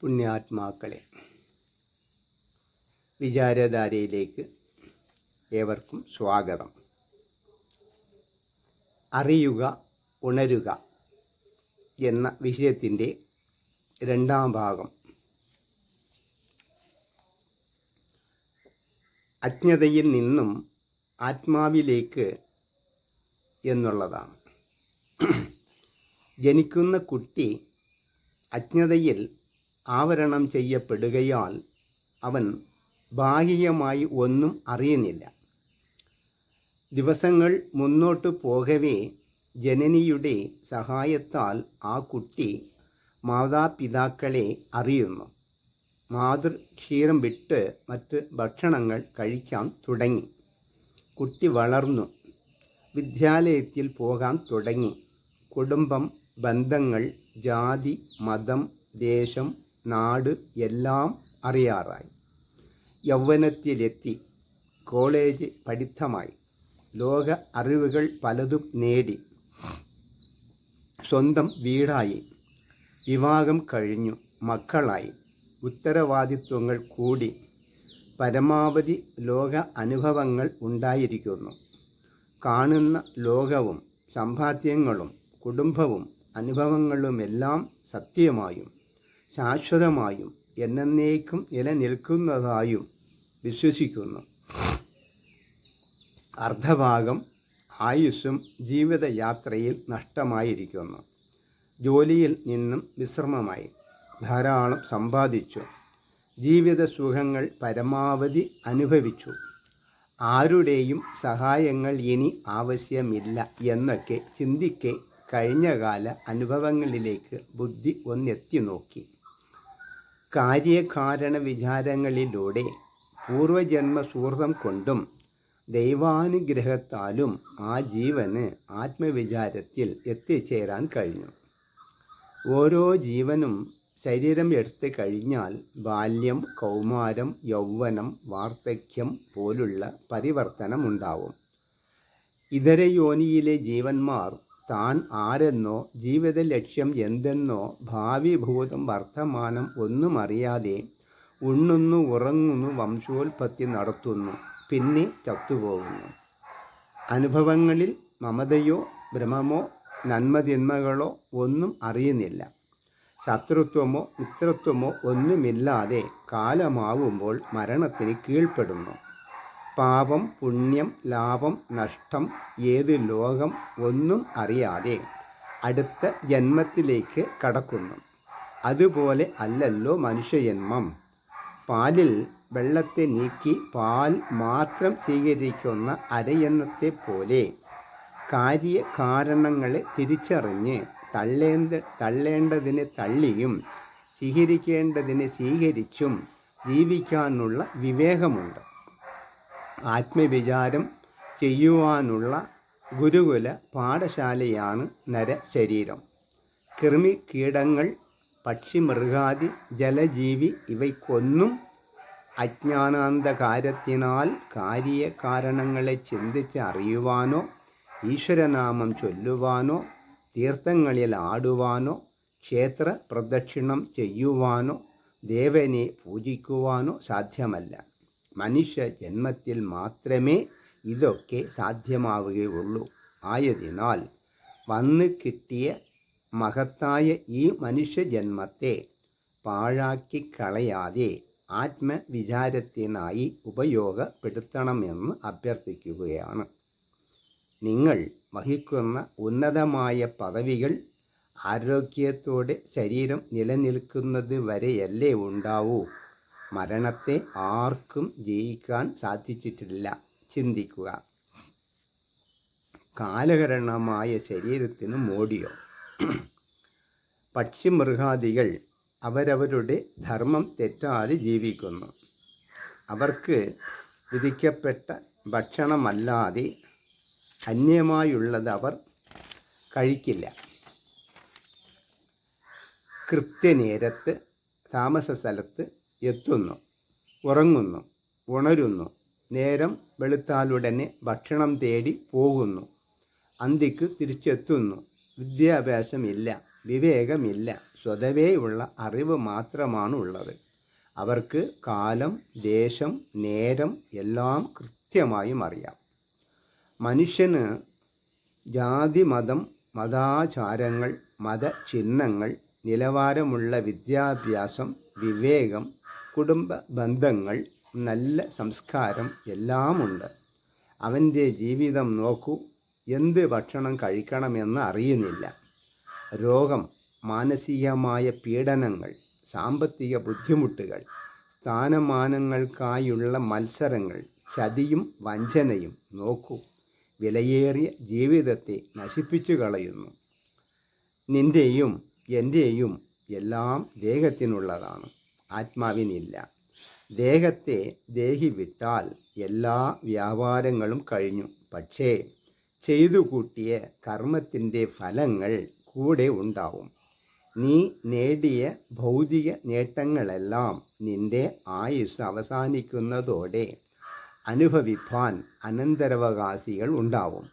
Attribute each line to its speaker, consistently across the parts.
Speaker 1: പുണ്യാത്മാക്കളെ, വിചാരധാരയിലേക്ക് ഏവർക്കും സ്വാഗതം. അറിയുക, ഉണരുക എന്ന വിഷയത്തിൻ്റെ രണ്ടാം ഭാഗം അജ്ഞതയിൽ നിന്നും ആത്മാവിലേക്ക് എന്നുള്ളതാണ്. ജനിക്കുന്ന കുട്ടി അജ്ഞതയിൽ ആവരണം ചെയ്യപ്പെടുകയാൽ അവൻ ഭാഗികമായി ഒന്നും അറിയുന്നില്ല. ദിവസങ്ങൾ മുന്നോട്ട് പോകവേ ജനനിയുടെ സഹായത്താൽ ആ കുട്ടി മാതാപിതാക്കളെ അറിയുന്നു. മാതൃക്ഷീരം വിട്ട് മറ്റ് ഭക്ഷണങ്ങൾ കഴിക്കാൻ തുടങ്ങി. കുട്ടി വളർന്നു, വിദ്യാലയത്തിൽ പോകാൻ തുടങ്ങി. കുടുംബം, ബന്ധങ്ങൾ, ജാതി, മതം, ദേശം, നാട് എല്ലാം അറിയാറായി. യൗവനത്തിലെത്തി, കോളേജ് പഠിത്തമായി, ലോക അറിവുകൾ പലതും നേടി, സ്വന്തം വീടായി, വിവാഹം കഴിഞ്ഞു, മക്കളായി, ഉത്തരവാദിത്വങ്ങൾ കൂടി, പരമാവധി ലോക അനുഭവങ്ങൾ ഉണ്ടായിരിക്കുന്നു. കാണുന്ന ലോകവും സമ്പാദ്യങ്ങളും കുടുംബവും അനുഭവങ്ങളുമെല്ലാം സത്യമായും ശാശ്വതമായും എന്നേക്കും നിലനിൽക്കുന്നതായും വിശ്വസിക്കുന്നു. അർദ്ധഭാഗം ആയുസ്സും ജീവിതയാത്രയിൽ നഷ്ടമായിരിക്കുന്നു. ജോലിയിൽ നിന്നും വിശ്രമമായി, ധാരാളം സമ്പാദിച്ചു, ജീവിത സുഖങ്ങൾ പരമാവധി അനുഭവിച്ചു, ആരുടെയും സഹായങ്ങൾ ഇനി ആവശ്യമില്ല എന്നൊക്കെ ചിന്തിക്കെ കഴിഞ്ഞകാല അനുഭവങ്ങളിലേക്ക് ബുദ്ധി ഒന്നെത്തി നോക്കി. കാര്യകാരണ വിചാരങ്ങളിലൂടെ പൂർവജന്മ സുഹൃതം കൊണ്ടും ദൈവാനുഗ്രഹത്താലും ആ ജീവന് ആത്മവിചാരത്തിൽ എത്തിച്ചേരാൻ കഴിഞ്ഞു. ഓരോ ജീവനും ശരീരം എടുത്തു കഴിഞ്ഞാൽ ബാല്യം, കൗമാരം, യൗവനം, വാർദ്ധക്യം പോലുള്ള പരിവർത്തനമുണ്ടാവും. ഇതര യോനിയിലെ ജീവന്മാർ താൻ ആരെന്നോ ജീവിത ലക്ഷ്യം എന്തെന്നോ ഭാവി, ഭൂതം, വർത്തമാനം ഒന്നും അറിയാതെ ഉണ്ണുന്നു, ഉറങ്ങുന്നു, വംശോൽപത്തി നടത്തുന്നു, പിന്നെ ചത്തുപോകുന്നു. അനുഭവങ്ങളിൽ മമതയോ ഭ്രമമോ നന്മതിന്മകളോ ഒന്നും അറിയുന്നില്ല. ശത്രുത്വമോ മിത്രത്വമോ ഒന്നുമില്ലാതെ കാലമാവുമ്പോൾ മരണത്തിന് കീഴ്പ്പെടുന്നു. പാപം, പുണ്യം, ലാഭം, നഷ്ടം, ഏത് ലോകം ഒന്നും അറിയാതെ അടുത്ത ജന്മത്തിലേക്ക് കടക്കുന്നു. അതുപോലെ അല്ലല്ലോ മനുഷ്യജന്മം. പാലിൽ വെള്ളത്തെ നീക്കി പാൽ മാത്രം സ്വീകരിക്കുന്ന അരയന്നത്തെ പോലെ കാര്യകാരണങ്ങളെ തിരിച്ചറിഞ്ഞ് തള്ളേണ്ടതിനെ തള്ളിയും സ്വീകരിക്കേണ്ടതിനെ സ്വീകരിച്ചും ജീവിക്കാനുള്ള വിവേകമുണ്ട്. ആത്മവിചാരം ചെയ്യുവാനുള്ള ഗുരുകുല പാഠശാലയാണ് നരശരീരം. കൃമി, കീടങ്ങൾ, പക്ഷി, മൃഗാദി, ജലജീവി ഇവയ്ക്കൊന്നും അജ്ഞാനാന്ധകാരത്തിനാൽ കാര്യകാരണങ്ങളെ ചിന്തിച്ച് അറിയുവാനോ ഈശ്വരനാമം ചൊല്ലുവാനോ തീർത്ഥങ്ങളിൽ ആടുവാനോ ക്ഷേത്ര പ്രദക്ഷിണം ചെയ്യുവാനോ ദേവനെ പൂജിക്കുവാനോ സാധ്യമല്ല. മനുഷ്യ ജന്മത്തിൽ മാത്രമേ ഇതൊക്കെ സാധ്യമാവുകയുള്ളൂ. ആയതിനാൽ വന്നു കിട്ടിയ മഹത്തായ ഈ മനുഷ്യജന്മത്തെ പാഴാക്കി കളയാതെ ആത്മവിചാരത്തിനായി ഉപയോഗപ്പെടുത്തണമെന്ന് അഭ്യർത്ഥിക്കുകയാണ്. നിങ്ങൾ വഹിക്കുന്ന ഉന്നതമായ പദവികൾ ആരോഗ്യത്തോടെ ശരീരം നിലനിൽക്കുന്നത് വരെയല്ലേ ഉണ്ടാവൂ. മരണത്തെ ആർക്കും ജയിക്കാൻ സാധിച്ചിട്ടില്ല. ചിന്തിക്കുക. കാലഹരണമായ ശരീരത്തിന് മോടിയോ? പക്ഷി, മൃഗാദികൾ അവരവരുടെ ധർമ്മം തെറ്റാതെ ജീവിക്കുന്നു. അവർക്ക് വിധിക്കപ്പെട്ട ഭക്ഷണമല്ലാതെ അന്യമായുള്ളത് അവർ കഴിക്കില്ല. കൃത്യനേരത്ത് താമസ സ്ഥലത്ത് എത്തുന്നു, ഉറങ്ങുന്നു, ഉണരുന്നു, നേരം വെളുത്താലുടനെ ഭക്ഷണം തേടി പോകുന്നു, അന്തിക്ക് തിരിച്ചെത്തുന്നു. വിദ്യാഭ്യാസമില്ല, വിവേകമില്ല, സ്വതവേയുള്ള അറിവ് മാത്രമാണ് ഉള്ളത്. അവർക്ക് കാലം, ദേശം, നേരം എല്ലാം കൃത്യമായും അറിയാം. മനുഷ്യന് ജാതി, മതം, മതാചാരങ്ങൾ, മതചിഹ്നങ്ങൾ, നിലവാരമുള്ള വിദ്യാഭ്യാസം, വിവേകം, കുടുംബ ബന്ധങ്ങൾ, നല്ല സംസ്കാരം എല്ലാമുണ്ട്. അവൻ്റെ ജീവിതം നോക്കൂ. എന്ത് ഭക്ഷണം കഴിക്കണമെന്ന് അറിയുന്നില്ല. രോഗം, മാനസികമായ പീഡനങ്ങൾ, സാമ്പത്തിക ബുദ്ധിമുട്ടുകൾ, സ്ഥാനമാനങ്ങൾക്കായുള്ള മത്സരങ്ങൾ, ചതിയും വഞ്ചനയും നോക്കൂ. വിലയേറിയ ജീവിതത്തെ നശിപ്പിച്ചു കളയുന്നു. നിൻ്റെയും എൻ്റെയും എല്ലാം ദേഹത്തിനുള്ളതാണ്, ആത്മാവിനില്ല. ദേഹത്തെ ദേഹി വിട്ടാൽ എല്ലാ വ്യാപാരങ്ങളും കഴിഞ്ഞു. പക്ഷേ ചെയ്തു കൂട്ടിയ കർമ്മത്തിൻ്റെ ഫലങ്ങൾ കൂടെ ഉണ്ടാവും. നീ നേടിയ ഭൗതിക നേട്ടങ്ങളെല്ലാം നിൻ്റെ ആയുസ് അവസാനിക്കുന്നതോടെ അനുഭവിപ്പാൻ അനന്തരാവകാശികൾ ഉണ്ടാവും.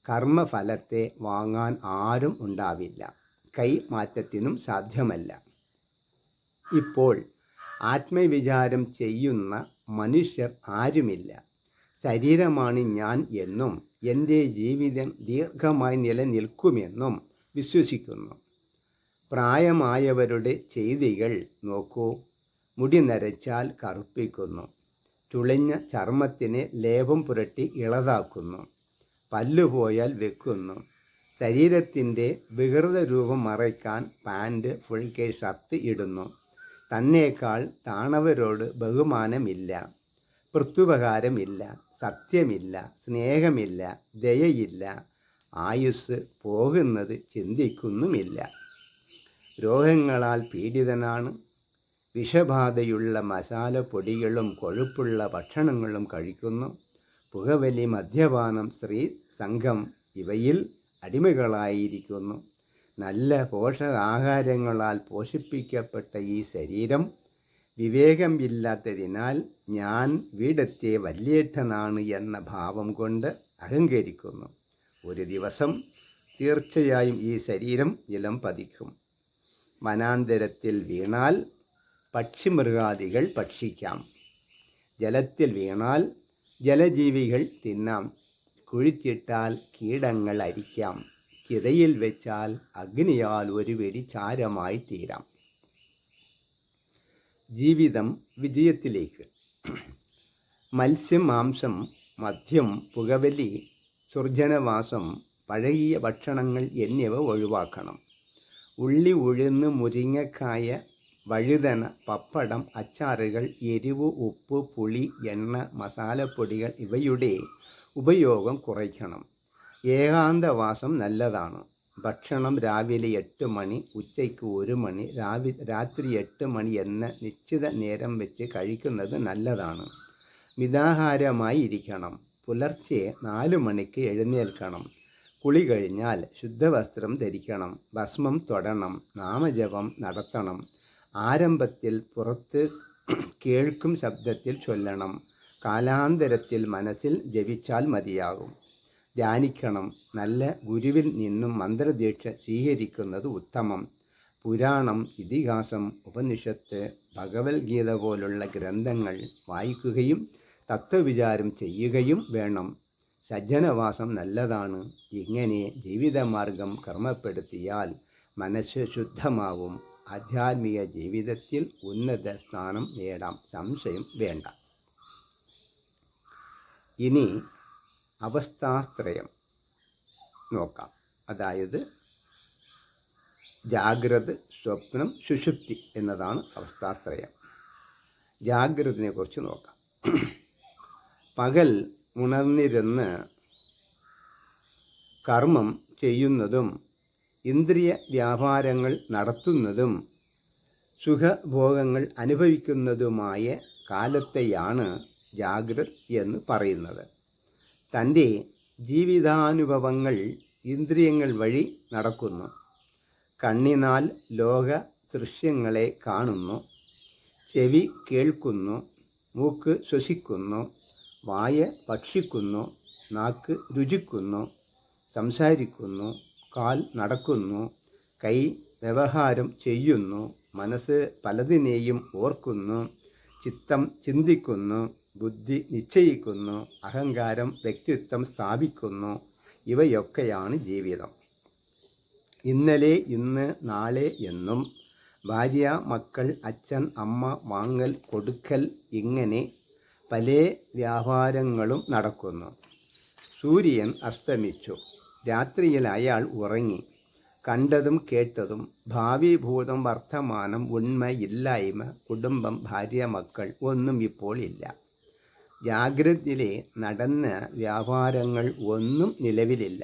Speaker 1: കർമ്മഫലത്തെ വാങ്ങാൻ ആരും ഉണ്ടാവില്ല. കൈമാറ്റത്തിനും സാധ്യമല്ല. ഇപ്പോൾ ആത്മവിചാരം ചെയ്യുന്ന മനുഷ്യർ ആരുമില്ല. ശരീരമാണ് ഞാൻ എന്നും എൻ്റെ ജീവിതം ദീർഘമായി നിലനിൽക്കുമെന്നും വിശ്വസിക്കുന്നു. പ്രായമായവരുടെ ചെയ്തികൾ നോക്കൂ. മുടി നരച്ചാൽ കറുപ്പിക്കുന്നു, ചുളിഞ്ഞ ചർമ്മത്തിന് ലേപം പുരട്ടി ഇളതാക്കുന്നു, പല്ലുപോയാൽ വെക്കുന്നു, ശരീരത്തിൻ്റെ വികൃത രൂപം മറയ്ക്കാൻ പാൻറ്, ഫുൾ കൈ ഷർട്ട് ഇടുന്നു. തന്നേക്കാൾ താണവരോട് ബഹുമാനമില്ല, പ്രത്യുപകാരമില്ല, സത്യമില്ല, സ്നേഹമില്ല, ദയയില്ല. ആയുസ് പോകുന്നത് ചിന്തിക്കുന്നുമില്ല. രോഗങ്ങളാൽ പീഡിതനാണ്. വിഷബാധയുള്ള മസാലപ്പൊടികളും കൊഴുപ്പുള്ള ഭക്ഷണങ്ങളും കഴിക്കുന്നു. പുകവലി, മദ്യപാനം, സ്ത്രീ സംഘം ഇവയിൽ അടിമകളായിരിക്കുന്നു. നല്ല പോഷകാഹാരങ്ങളാൽ പോഷിപ്പിക്കപ്പെട്ട ഈ ശരീരം വിവേകമില്ലാത്തതിനാൽ ഞാൻ വീടത്തെ വല്യേട്ടനാണ് എന്ന ഭാവം കൊണ്ട് അഹങ്കരിക്കുന്നു. ഒരു ദിവസം തീർച്ചയായും ഈ ശരീരം നിലം പതിക്കും. വനാന്തരത്തിൽ വീണാൽ പക്ഷിമൃഗാദികൾ ഭക്ഷിക്കാം. ജലത്തിൽ വീണാൽ ജലജീവികൾ തിന്നാം. കുഴിച്ചിട്ടാൽ കീടങ്ങൾ അരിക്കാം. ചിതയിൽ വെച്ചാൽ അഗ്നിയാൽ ഒരു വെടി ചാരമായി തീരാം. ജീവിതം വിജയത്തിലേക്ക്. മത്സ്യം, മാംസം, മദ്യം, പുകവലി, സുർജനവാസം, പഴകിയ ഭക്ഷണങ്ങൾ എന്നിവ ഒഴിവാക്കണം. ഉള്ളി, ഉഴുന്ന്, മുരിങ്ങക്കായ, വഴുതന, പപ്പടം, അച്ചാറുകൾ, എരിവ്, ഉപ്പ്, പുളി, എണ്ണ, മസാലപ്പൊടികൾ ഇവയുടെ ഉപയോഗം കുറയ്ക്കണം. ഏകാന്തവാസം നല്ലതാണ്. ഭക്ഷണം രാവിലെ 8 മണി, ഉച്ചയ്ക്ക് 1 മണി, രാത്രി 8 മണി എന്ന നിശ്ചിത നേരം വെച്ച് കഴിക്കുന്നത് നല്ലതാണ്. മിതാഹാരമായി ഇരിക്കണം. പുലർച്ചെ 4 മണിക്ക് എഴുന്നേൽക്കണം. കുളി കഴിഞ്ഞാൽ ശുദ്ധവസ്ത്രം ധരിക്കണം. ഭസ്മം തൊടണം. നാമജപം നടത്തണം. ആരംഭത്തിൽ പുറത്ത് കേൾക്കും ശബ്ദത്തിൽ ചൊല്ലണം. കാലാന്തരത്തിൽ മനസ്സിൽ ജപിച്ചാൽ മതിയാകും. ധ്യാനിക്കണം. നല്ല ഗുരുവിൽ നിന്നും മന്ത്രദീക്ഷ സ്വീകരിക്കുന്നത് ഉത്തമം. പുരാണം, ഇതിഹാസം, ഉപനിഷത്ത്, ഭഗവത്ഗീത പോലുള്ള ഗ്രന്ഥങ്ങൾ വായിക്കുകയും തത്വവിചാരം ചെയ്യുകയും വേണം. സജ്ജനവാസം നല്ലതാണ്. ഇങ്ങനെ ജീവിതമാർഗം ക്രമപ്പെടുത്തിയാൽ മനസ്സ് ശുദ്ധമാവും. ആധ്യാത്മിക ജീവിതത്തിൽ ഉന്നത സ്ഥാനം നേടാം. സംശയം വേണ്ട. ഇനി അവസ്ഥാത്രയം നോക്കാം. അതായത് ജാഗ്രത, സ്വപ്നം, സുഷുപ്തി എന്നതാണ് അവസ്ഥാത്രയം. ജാഗ്രതയെ കുറിച്ച് നോക്കാം. പകൽ ഉണർന്നിരുന്ന് കർമ്മം ചെയ്യുന്നതും ഇന്ദ്രിയ വ്യാപാരങ്ങൾ നടത്തുന്നതും സുഖഭോഗങ്ങൾ അനുഭവിക്കുന്നതുമായ കാലത്തെയാണ് ജാഗ്രത എന്ന് പറയുന്നത്. തൻ്റെ ജീവിതാനുഭവങ്ങൾ ഇന്ദ്രിയങ്ങൾ വഴി നടക്കുന്നു. കണ്ണിനാൽ ലോക ദൃശ്യങ്ങളെ കാണുന്നു, ചെവി കേൾക്കുന്നു, മൂക്ക് ശ്വസിക്കുന്നു, വായ ഭക്ഷിക്കുന്നു, നാക്ക് രുചിക്കുന്നു, സംസാരിക്കുന്നു, കാൽ നടക്കുന്നു, കൈ വ്യവഹാരം ചെയ്യുന്നു, മനസ്സ് പലതിനെയും ഓർക്കുന്നു, ചിത്തം ചിന്തിക്കുന്നു, ബുദ്ധി നിശ്ചയിക്കുന്നു, അഹങ്കാരം വ്യക്തിത്വം സ്ഥാപിക്കുന്നു. ഇവയൊക്കെയാണ് ജീവിതം. ഇന്നലെ, ഇന്ന്, നാളെ എന്നും ഭാര്യ, മക്കൾ, അച്ഛൻ, അമ്മ, വാങ്ങൽ, കൊടുക്കൽ, ഇങ്ങനെ പല വ്യാപാരങ്ങളും നടക്കുന്നു. സൂര്യൻ അസ്തമിച്ചു. രാത്രിയിൽ അയാൾ ഉറങ്ങി. കണ്ടതും കേട്ടതും, ഭാവി, ഭൂതം, വർത്തമാനം, ഉണ്മ, ഇല്ലായ്മ, കുടുംബം, ഭാര്യ, മക്കൾ ഒന്നും ഇപ്പോൾ ഇല്ല. ജാഗ്രതയിലെ നടന്ന വ്യാപാരങ്ങൾ ഒന്നും നിലവിലില്ല.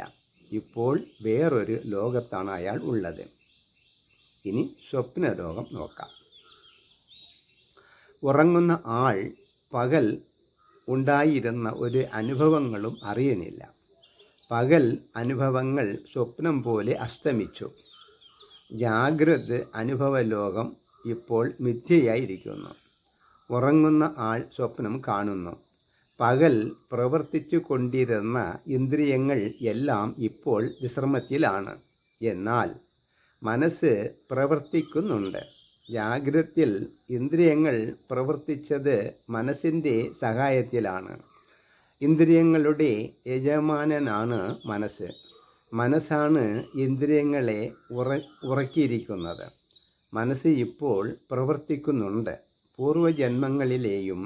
Speaker 1: ഇപ്പോൾ വേറൊരു ലോകത്താണ് അയാൾ ഉള്ളത്. ഇനി സ്വപ്നലോകം നോക്കാം. ഉറങ്ങുന്ന ആൾ പകൽ ഉണ്ടായിരുന്ന ഒരു അനുഭവങ്ങളും അറിയുന്നില്ല. പകൽ അനുഭവങ്ങൾ സ്വപ്നം പോലെ അസ്തമിച്ചു. ജാഗ്രത അനുഭവലോകം ഇപ്പോൾ മിഥ്യയായിരിക്കുന്നു. ഉറങ്ങുന്ന ആൾ സ്വപ്നം കാണുന്നു. പകൽ പ്രവർത്തിച്ചു കൊണ്ടിരുന്ന ഇന്ദ്രിയങ്ങൾ എല്ലാം ഇപ്പോൾ വിശ്രമത്തിലാണ്. എന്നാൽ മനസ്സ് പ്രവർത്തിക്കുന്നുണ്ട്. ജാഗ്രതയിൽ ഇന്ദ്രിയങ്ങൾ പ്രവർത്തിച്ചത് മനസ്സിൻ്റെ സഹായത്തിലാണ്. ഇന്ദ്രിയങ്ങളുടെ യജമാനനാണ് മനസ്സ്. മനസ്സാണ് ഇന്ദ്രിയങ്ങളെ ഉറക്കിയിരിക്കുന്നത്. മനസ്സ് ഇപ്പോൾ പ്രവർത്തിക്കുന്നുണ്ട്. പൂർവജന്മങ്ങളിലെയും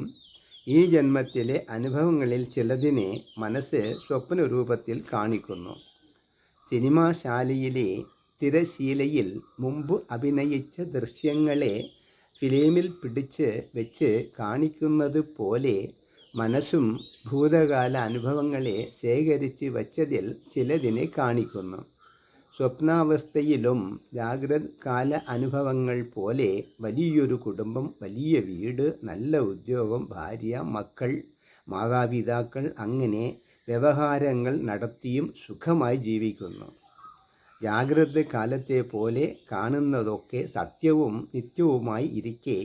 Speaker 1: ഈ ജന്മത്തിലെ അനുഭവങ്ങളിൽ ചിലതിനെ മനസ്സ് സ്വപ്നരൂപത്തിൽ കാണിക്കുന്നു. സിനിമാശാലയിലെ തിരശീലയിൽ മുമ്പ് അഭിനയിച്ച ദൃശ്യങ്ങളെ ഫിലിമിൽ പിടിച്ച് വെച്ച് കാണിക്കുന്നത് പോലെ മനസ്സും ഭൂതകാല അനുഭവങ്ങളെ ശേഖരിച്ച് വച്ചതിൽ ചിലതിനെ കാണിക്കുന്നു. സ്വപ്നാവസ്ഥയിലും ജാഗ്രത കാല അനുഭവങ്ങൾ പോലെ വലിയൊരു കുടുംബം, വലിയ വീട്, നല്ല ഉദ്യോഗം, ഭാര്യ, മക്കൾ, മാതാപിതാക്കൾ, അങ്ങനെ വ്യവഹാരങ്ങൾ നടത്തിയും സുഖമായി ജീവിക്കുന്നു. ജാഗ്രത കാലത്തെ പോലെ കാണുന്നതൊക്കെ സത്യവും നിത്യവുമായി ഇരിക്കെ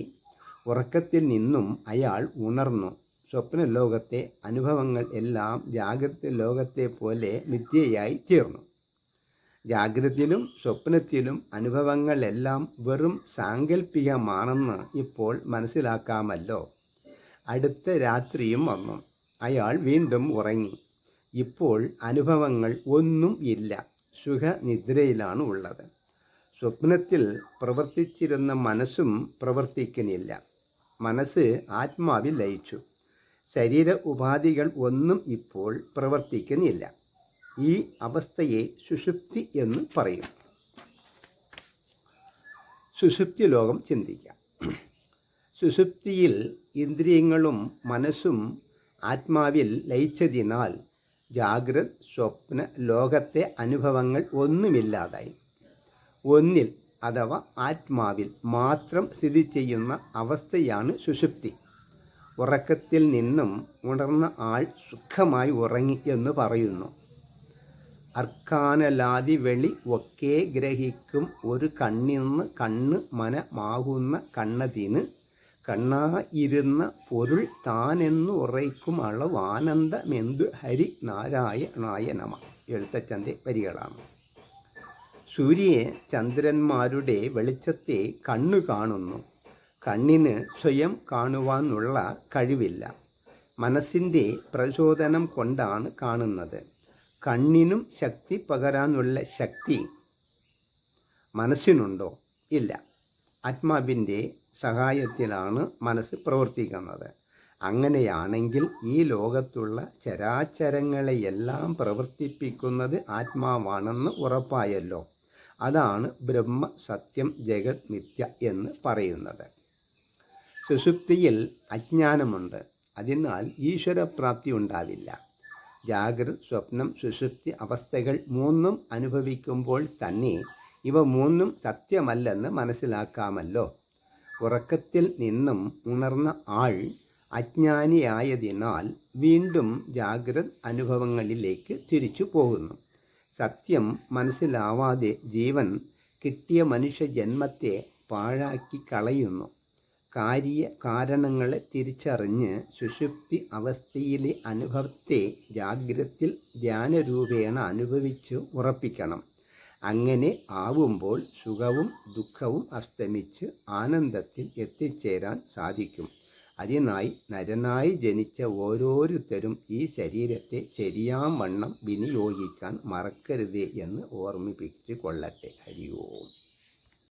Speaker 1: ഉറക്കത്തിൽ നിന്നും അയാൾ ഉണർന്നു. സ്വപ്നലോകത്തെ അനുഭവങ്ങൾ എല്ലാം ജാഗ്രത ലോകത്തെ പോലെ മിഥ്യയായി തീർന്നു. ജാഗ്രതയിലും സ്വപ്നത്തിലും അനുഭവങ്ങളെല്ലാം വെറും സാങ്കല്പികമാണെന്ന് ഇപ്പോൾ മനസ്സിലാക്കാമല്ലോ. അടുത്ത രാത്രിയും വന്നു. അയാൾ വീണ്ടും ഉറങ്ങി. ഇപ്പോൾ അനുഭവങ്ങൾ ഒന്നും ഇല്ല. സുഖനിദ്രയിലാണ് ഉള്ളത്. സ്വപ്നത്തിൽ പ്രവർത്തിച്ചിരുന്ന മനസ്സും പ്രവർത്തിക്കുന്നില്ല. മനസ്സ് ആത്മാവിൽ ലയിച്ചു. ശരീര ഉപാധികൾ ഒന്നും ഇപ്പോൾ പ്രവർത്തിക്കുന്നില്ല. ഈ അവസ്ഥയെ സുഷുപ്തി എന്ന് പറയും. സുഷുപ്തി ലോകം ചിന്തിക്കാം. സുഷുപ്തിയിൽ ഇന്ദ്രിയങ്ങളും മനസ്സും ആത്മാവിൽ ലയിച്ചതിനാൽ ജാഗ്രത് സ്വപ്ന ലോകത്തെ അനുഭവങ്ങൾ ഒന്നുമില്ലാതായി. ഒന്നിൽ അഥവാ ആത്മാവിൽ മാത്രം സ്ഥിതി ചെയ്യുന്ന അവസ്ഥയാണ് സുഷുപ്തി. ഉറക്കത്തിൽ നിന്നും ഉണർന്ന ആൾ സുഖമായി ഉറങ്ങി എന്ന് പറയുന്നു. അർക്കാനലാതി വെളി ഒക്കെ ഗ്രഹിക്കും ഒരു കണ്ണിന്ന് കണ്ണ് മനമാകുന്ന കണ്ണതിന് കണ്ണായിരുന്ന പൊരുൾ താനെന്ന് ഉറയ്ക്കും അളവ് ആനന്ദമെന്തു ഹരി നാരായണായ നമ. എഴുത്തച്ഛൻ്റെ വരികളാണ്. സൂര്യ ചന്ദ്രന്മാരുടെ വെളിച്ചത്തെ കണ്ണു കാണുന്നു. കണ്ണിന് സ്വയം കാണുവാനുള്ള കഴിവില്ല. മനസ്സിൻ്റെ പ്രചോദനം കൊണ്ടാണ് കാണുന്നത്. കണ്ണിനും ശക്തി പകരാനുള്ള ശക്തി മനസ്സിനുണ്ടോ? ഇല്ല. ആത്മാവിൻ്റെ സഹായത്തിലാണ് മനസ്സ് പ്രവർത്തിക്കുന്നത്. അങ്ങനെയാണെങ്കിൽ ഈ ലോകത്തുള്ള ചരാചരങ്ങളെയെല്ലാം പ്രവർത്തിപ്പിക്കുന്നത് ആത്മാവാണെന്ന് ഉറപ്പായല്ലോ. അതാണ് ബ്രഹ്മ, സത്യം, ജഗത്, മിഥ്യ എന്ന് പറയുന്നത്. സുഷുപ്തിയിൽ അജ്ഞാനമുണ്ട്. അതിനാൽ ഈശ്വരപ്രാപ്തി ഉണ്ടാവില്ല. ജാഗ്രത്, സ്വപ്നം, സുഷുപ്തി അവസ്ഥകൾ മൂന്നും അനുഭവിക്കുമ്പോൾ തന്നെ ഇവ മൂന്നും സത്യമല്ലെന്ന് മനസ്സിലാക്കാമല്ലോ. ഉറക്കത്തിൽ നിന്നും ഉണർന്ന ആൾ അജ്ഞാനിയായതിനാൽ വീണ്ടും ജാഗ്രത് അനുഭവങ്ങളിലേക്ക് തിരിച്ചു പോകുന്നു. സത്യം മനസ്സിലാവാതെ ജീവൻ കിട്ടിയ മനുഷ്യജന്മത്തെ പാഴാക്കി കളയുന്നു. കാരണങ്ങളെ തിരിച്ചറിഞ്ഞ് സുഷുപ്തി അവസ്ഥയിലെ അനുഭവത്തെ ജാഗ്രതയിൽ ധ്യാനരൂപേണ അനുഭവിച്ച് ഉറപ്പിക്കണം. അങ്ങനെ ആവുമ്പോൾ സുഖവും ദുഃഖവും അസ്തമിച്ച് ആനന്ദത്തിൽ എത്തിച്ചേരാൻ സാധിക്കും. അതിനായി നരനായി ജനിച്ച ഓരോരുത്തരും ഈ ശരീരത്തെ ശരിയാം വണ്ണം വിനിയോഗിക്കാൻ മറക്കരുതേ എന്ന് ഓർമ്മിപ്പിച്ചു കൊള്ളട്ടെ. ഹരി ഓം.